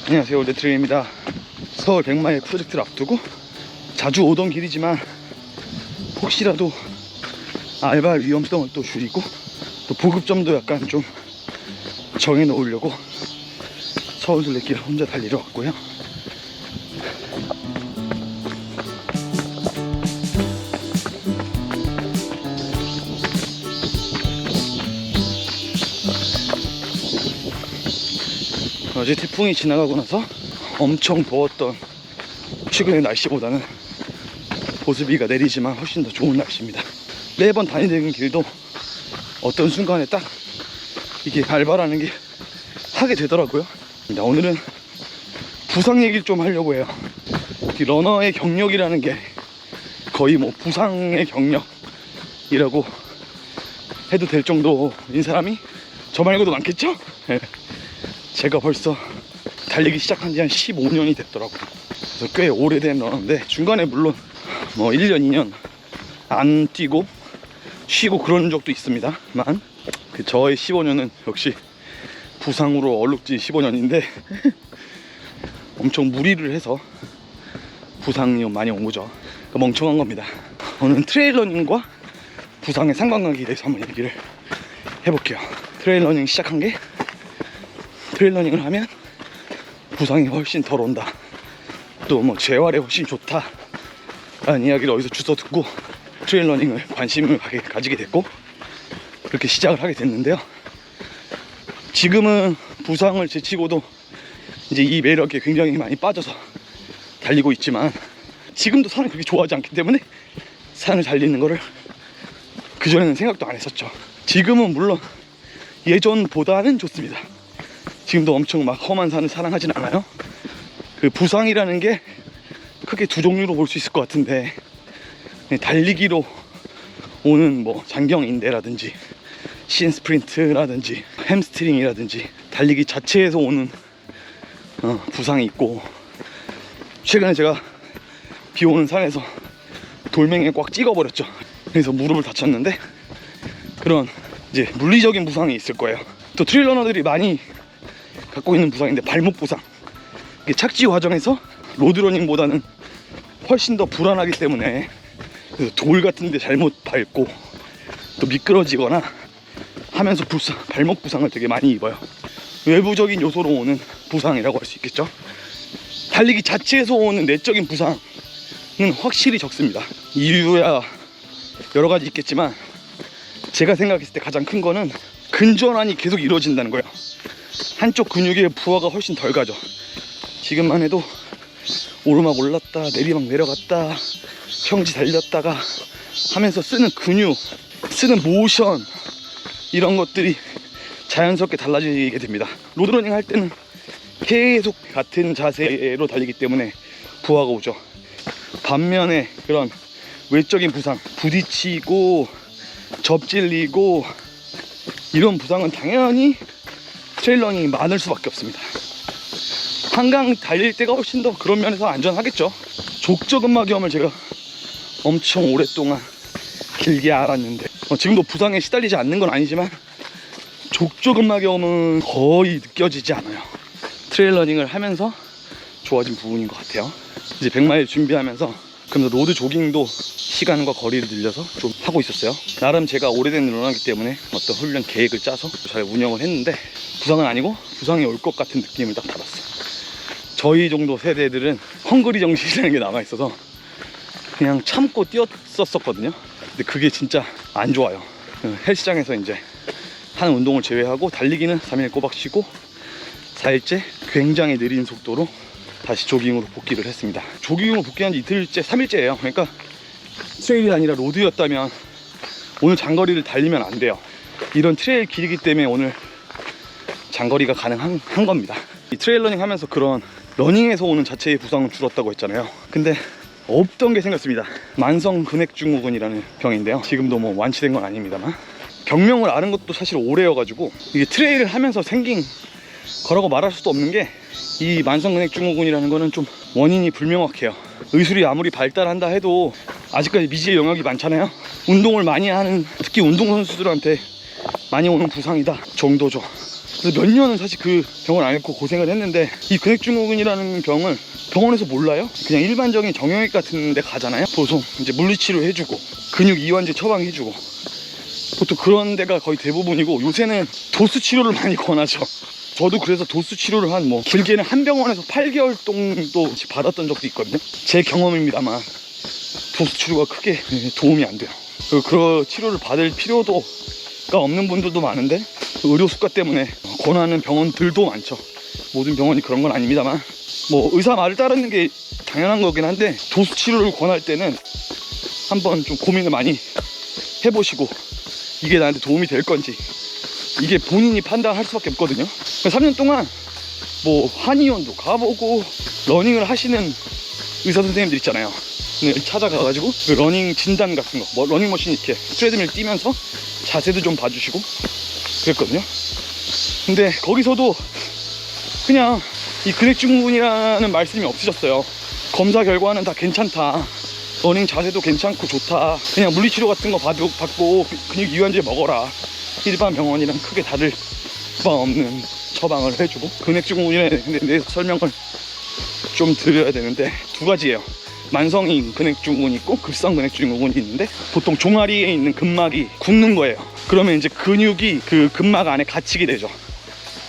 안녕하세요, 올드트레이입니다. 서울 100마일 프로젝트를 앞두고 자주 오던 길이지만 혹시라도 알바 위험성을 또 줄이고 또 보급점도 약간 좀 정해놓으려고 서울 둘레길 혼자 달리러 왔고요. 어제 태풍이 지나가고 나서 엄청 더웠던 최근의 날씨보다는 보슬비가 내리지만 훨씬 더 좋은 날씨입니다. 매번 다니는 길도 어떤 순간에 딱 이게 알바라는 게 하게 되더라고요. 오늘은 부상 얘기를 좀 하려고 해요. 러너의 경력이라는 게 거의 뭐 부상의 경력이라고 해도 될 정도인 사람이 저 말고도 많겠죠? 제가 벌써 달리기 시작한 지 한 15년이 됐더라고요. 그래서 꽤 오래된 러너인데 중간에 물론 뭐 1년, 2년 안 뛰고 쉬고 그런 적도 있습니다만 그 저의 15년은 역시 부상으로 얼룩진 15년인데 엄청 무리를 해서 부상이 많이 온 거죠. 그러니까 멍청한 겁니다. 오늘은 트레일러닝과 부상의 상관관계에 대해서 한번 얘기를 해볼게요. 트레일러닝 시작한 게 트레일러닝을 하면 부상이 훨씬 덜 온다, 또 뭐 재활에 훨씬 좋다 라는 이야기를 어디서 주워 듣고 트레일러닝을 관심을 가지게 됐고 그렇게 시작을 하게 됐는데요. 지금은 부상을 제치고도 이제 이 매력에 굉장히 많이 빠져서 달리고 있지만 지금도 산을 그렇게 좋아하지 않기 때문에 산을 달리는 거를 그전에는 생각도 안 했었죠. 지금은 물론 예전보다는 좋습니다. 지금도 엄청 막 험한 산을 사랑하진 않아요. 그 부상이라는 게 크게 두 종류로 볼 수 있을 것 같은데, 달리기로 오는 뭐 장경인대라든지 신스프린트라든지 햄스트링이라든지 달리기 자체에서 오는 부상이 있고, 최근에 제가 비 오는 산에서 돌멩이에 꽉 찍어버렸죠. 그래서 무릎을 다쳤는데 그런 이제 물리적인 부상이 있을 거예요. 또 트레일러너들이 많이 갖고 있는 부상인데 발목 부상, 이게 착지 과정에서 로드러닝보다는 훨씬 더 불안하기 때문에 그래서 돌 같은 데 잘못 밟고 또 미끄러지거나 하면서 발목 부상을 되게 많이 입어요. 외부적인 요소로 오는 부상이라고 할 수 있겠죠. 달리기 자체에서 오는 내적인 부상은 확실히 적습니다. 이유야 여러 가지 있겠지만 제가 생각했을 때 가장 큰 거는 근전환이 계속 이루어진다는 거예요. 한쪽 근육의 부하가 훨씬 덜 가죠. 지금만 해도 오르막 올랐다 내리막 내려갔다 평지 달렸다가 하면서 쓰는 근육, 쓰는 모션, 이런 것들이 자연스럽게 달라지게 됩니다. 로드러닝 할 때는 계속 같은 자세로 달리기 때문에 부하가 오죠. 반면에 그런 외적인 부상, 부딪히고 접질리고 이런 부상은 당연히 트레일러닝이 많을 수밖에 없습니다. 한강 달릴 때가 훨씬 더 그런 면에서 안전하겠죠. 족저근막염을 제가 엄청 오랫동안 길게 앓았는데 지금도 부상에 시달리지 않는 건 아니지만 족저근막염은 거의 느껴지지 않아요. 트레일러닝을 하면서 좋아진 부분인 것 같아요. 이제 100마일 준비하면서 그러면서 로드 조깅도 시간과 거리를 늘려서 좀 하고 있었어요. 나름 제가 오래된 러너이기 때문에 어떤 훈련 계획을 짜서 잘 운영을 했는데 부상은 아니고 부상이 올 것 같은 느낌을 딱 받았어요. 저희 정도 세대들은 헝그리 정신이라는 게 남아있어서 그냥 참고 뛰었었거든요. 근데 그게 진짜 안 좋아요. 헬스장에서 이제 하는 운동을 제외하고 달리기는 3일 꼬박 쉬고 4일째 굉장히 느린 속도로 다시 조깅으로 복귀를 했습니다. 조깅으로 복귀한 지 이틀째, 3일째예요. 그러니까 트레일이 아니라 로드였다면 오늘 장거리를 달리면 안 돼요. 이런 트레일 길이기 때문에 오늘 장거리가 가능한 겁니다. 이 트레일러닝 하면서 그런 러닝에서 오는 자체의 부상은 줄었다고 했잖아요. 근데 없던 게 생겼습니다. 만성 근액증후군이라는 병인데요. 지금도 뭐 완치된 건 아닙니다만 병명을 앓은 것도 사실 오래여가지고 이게 트레일을 하면서 생긴 거라고 말할 수도 없는 게, 이 만성 근액증후군이라는 거는 좀 원인이 불명확해요. 의술이 아무리 발달한다 해도 아직까지 미지의 영역이 많잖아요. 운동을 많이 하는, 특히 운동선수들한테 많이 오는 부상이다 정도죠. 그래서 몇 년은 사실 그 병을 앓고 고생을 했는데, 이 근육증후군이라는 병을 병원에서 몰라요. 그냥 일반적인 정형외과 같은 데 가잖아요. 보통 이제 물리치료 해주고 근육 이완제 처방해주고 보통 그런 데가 거의 대부분이고, 요새는 도수 치료를 많이 권하죠. 저도 그래서 도수 치료를 한 길게는 한 병원에서 8개월 정도 받았던 적도 있거든요. 제 경험입니다만 도수 치료가 크게 도움이 안 돼요. 그런 치료를 받을 필요가 없는 분들도 많은데, 의료 수가 때문에 권하는 병원들도 많죠. 모든 병원이 그런 건 아닙니다만, 의사 말을 따르는 게 당연한 거긴 한데, 도수 치료를 권할 때는 한번 좀 고민을 많이 해보시고, 이게 나한테 도움이 될 건지, 이게 본인이 판단할 수밖에 없거든요. 3년 동안 한의원도 가보고 러닝을 하시는 의사 선생님들 있잖아요. 찾아가가지고 그 러닝 진단 같은 거, 러닝머신 이렇게 트레드밀 뛰면서 자세도 좀 봐주시고 그랬거든요. 근데 거기서도 그냥 이 근육증후군이라는 말씀이 없으셨어요. 검사 결과는 다 괜찮다, 러닝 자세도 괜찮고 좋다, 그냥 물리치료 같은 거 받고 근육 이완제 먹어라, 일반 병원이랑 크게 다를 바 없는 처방을 해주고, 근육증후군에 대해서 설명을 좀 드려야 되는데, 두 가지예요. 만성인 근육증후군이 있고 급성 근육증후군이 있는데, 보통 종아리에 있는 근막이 굳는 거예요. 그러면 이제 근육이 그 근막 안에 갇히게 되죠.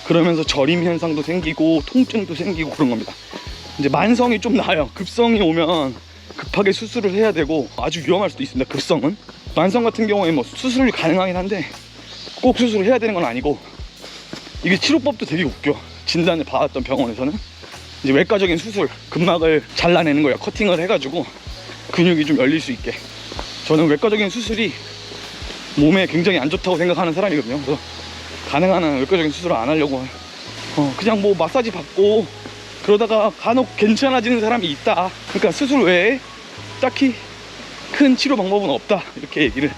그러면서 저림 현상도 생기고 통증도 생기고 그런 겁니다. 이제 만성이 좀 나아요. 급성이 오면 급하게 수술을 해야 되고 아주 위험할 수도 있습니다. 급성은. 만성 같은 경우에 수술이 가능하긴 한데 꼭 수술을 해야 되는 건 아니고, 이게 치료법도 되게 웃겨. 진단을 받았던 병원에서는 이제 외과적인 수술, 근막을 잘라내는 거예요. 커팅을 해가지고 근육이 좀 열릴 수 있게. 저는 외과적인 수술이 몸에 굉장히 안 좋다고 생각하는 사람이거든요. 그래서 가능한 한 외과적인 수술을 안 하려고, 그냥 마사지 받고 그러다가 간혹 괜찮아지는 사람이 있다, 그러니까 수술 외에 딱히 큰 치료 방법은 없다, 이렇게 얘기를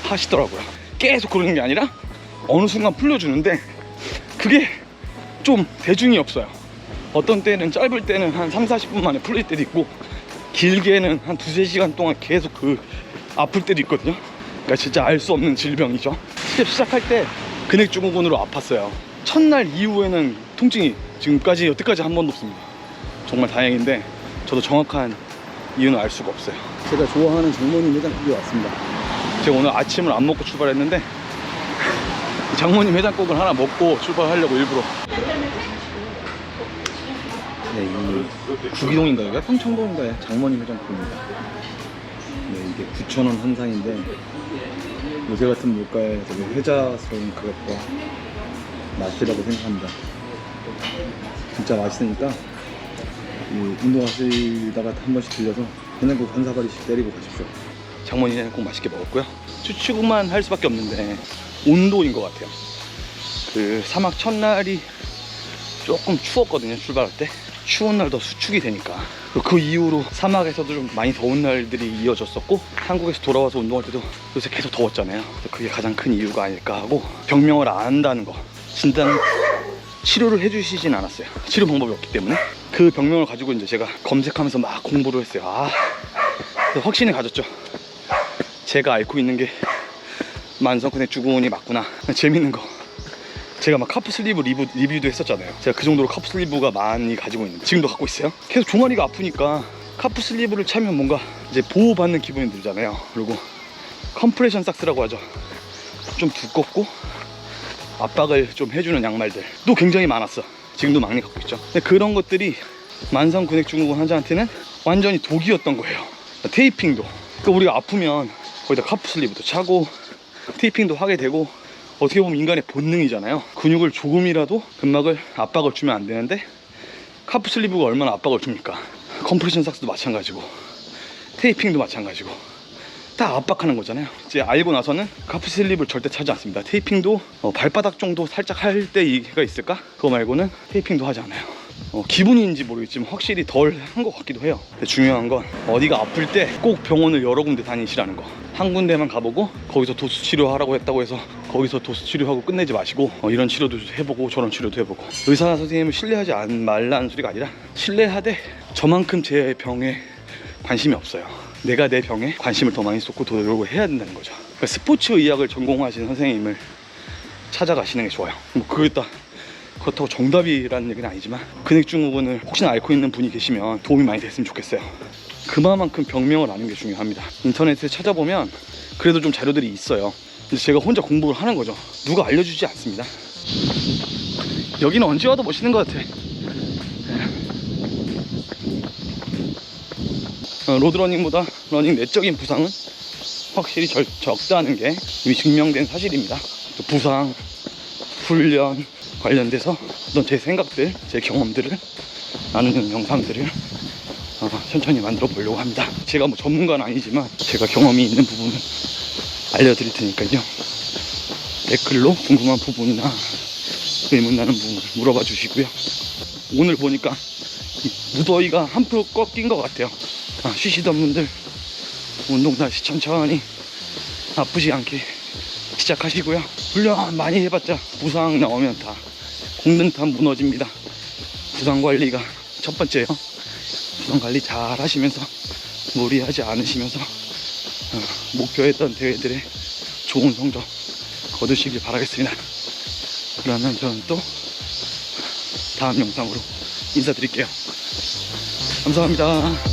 하시더라고요. 계속 그러는 게 아니라 어느 순간 풀려주는데, 그게 좀 대중이 없어요. 어떤 때는 짧을 때는 한 3-40분 만에 풀릴 때도 있고, 길게는 한 2-3시간 동안 계속 아플 때도 있거든요. 그러니까 진짜 알 수 없는 질병이죠. 시작할 때 근육증후군으로 아팠어요. 첫날 이후에는 통증이 지금까지 여태까지 한 번도 없습니다. 정말 다행인데, 저도 정확한 이유는 알 수가 없어요. 제가 좋아하는 장모님 해장국이 왔습니다. 제가 오늘 아침을 안 먹고 출발했는데 장모님 해장국을 하나 먹고 출발하려고 일부러. 네, 이 구기동인가요? 평창동인가요? 장모님 해장국입니다. 네, 이게 9,000원 한 상인데 요새 같은 물가에 되게 혜자스러운 가격과 맛이라고 생각합니다. 진짜 맛있으니까 운동하시다가 한 번씩 들려서 해장국 한 사발이씩 때리고 가십시오. 장모님 해장국 맛있게 먹었고요. 추측만 할 수밖에 없는데 온도인 것 같아요. 그 사막 첫날이 조금 추웠거든요. 출발할 때 추운 날 더 수축이 되니까. 그 이후로 사막에서도 좀 많이 더운 날들이 이어졌었고, 한국에서 돌아와서 운동할 때도 요새 계속 더웠잖아요. 그게 가장 큰 이유가 아닐까 하고, 병명을 안 한다는 거, 진단 치료를 해주시진 않았어요. 치료 방법이 없기 때문에. 그 병명을 가지고 이제 제가 검색하면서 막 공부를 했어요. 확신을 가졌죠. 제가 앓고 있는 게 만성 근육증후군이 맞구나. 재밌는 거, 제가 막 카프슬리브 리뷰도 했었잖아요. 제가 그 정도로 카프슬리브가 많이 가지고 있는데, 지금도 갖고 있어요. 계속 종아리가 아프니까 카프슬리브를 차면 뭔가 이제 보호받는 기분이 들잖아요. 그리고 컴프레션 삭스라고 하죠. 좀 두껍고 압박을 좀 해주는 양말들도 굉장히 많았어. 지금도 많이 갖고 있죠. 근데 그런 것들이 만성 근육증후군 환자한테는 완전히 독이었던 거예요. 테이핑도, 그러니까 우리가 아프면 거기다 카프슬리브도 차고 테이핑도 하게 되고, 어떻게 보면 인간의 본능이잖아요. 근육을 조금이라도 근막을 압박을 주면 안 되는데, 카프슬리브가 얼마나 압박을 줍니까? 컴프레션 삭스도 마찬가지고 테이핑도 마찬가지고 다 압박하는 거잖아요. 이제 알고 나서는 카프슬리브를 절대 차지 않습니다. 테이핑도 발바닥 정도 살짝 할 때가 있을까? 그거 말고는 테이핑도 하지 않아요. 기분인지 모르겠지만 확실히 덜 한 것 같기도 해요. 근데 중요한 건 어디가 아플 때 꼭 병원을 여러 군데 다니시라는 거. 한 군데만 가보고 거기서 도수 치료하라고 했다고 해서 거기서 도수 치료하고 끝내지 마시고, 이런 치료도 해보고 저런 치료도 해보고. 의사 선생님을 신뢰하지 말라는 소리가 아니라, 신뢰하되 저만큼 제 병에 관심이 없어요. 내가 내 병에 관심을 더 많이 쏟고 노력을 해야 된다는 거죠. 그러니까 스포츠 의학을 전공하신 선생님을 찾아가시는 게 좋아요. 뭐 그렇다고 정답이라는 얘기는 아니지만 근육 증후군을 혹시나 앓고 있는 분이 계시면 도움이 많이 됐으면 좋겠어요. 그만큼 병명을 아는 게 중요합니다. 인터넷에 찾아보면 그래도 좀 자료들이 있어요. 근데 제가 혼자 공부를 하는 거죠. 누가 알려주지 않습니다. 여기는 언제 와도 멋있는 것 같아. 로드러닝보다 러닝 내적인 부상은 확실히 적다는 게 이미 증명된 사실입니다. 또 부상, 훈련 관련돼서 어떤 제 생각들, 제 경험들을 나누는 영상들을 천천히 만들어 보려고 합니다. 제가 뭐 전문가는 아니지만 제가 경험이 있는 부분을 알려드릴 테니까요. 댓글로 궁금한 부분이나 의문나는 부분 물어봐 주시고요. 오늘 보니까 무더위가 한풀 꺾인 것 같아요. 쉬시던 분들 운동 다시 천천히 아프지 않게 시작하시고요. 훈련 많이 해봤자 부상 나오면 다 공든탑 무너집니다. 부상 관리가 첫 번째예요. 부상 관리 잘 하시면서 무리하지 않으시면서 목표했던 대회들의 좋은 성적 거두시길 바라겠습니다. 그러면 저는 또 다음 영상으로 인사드릴게요. 감사합니다.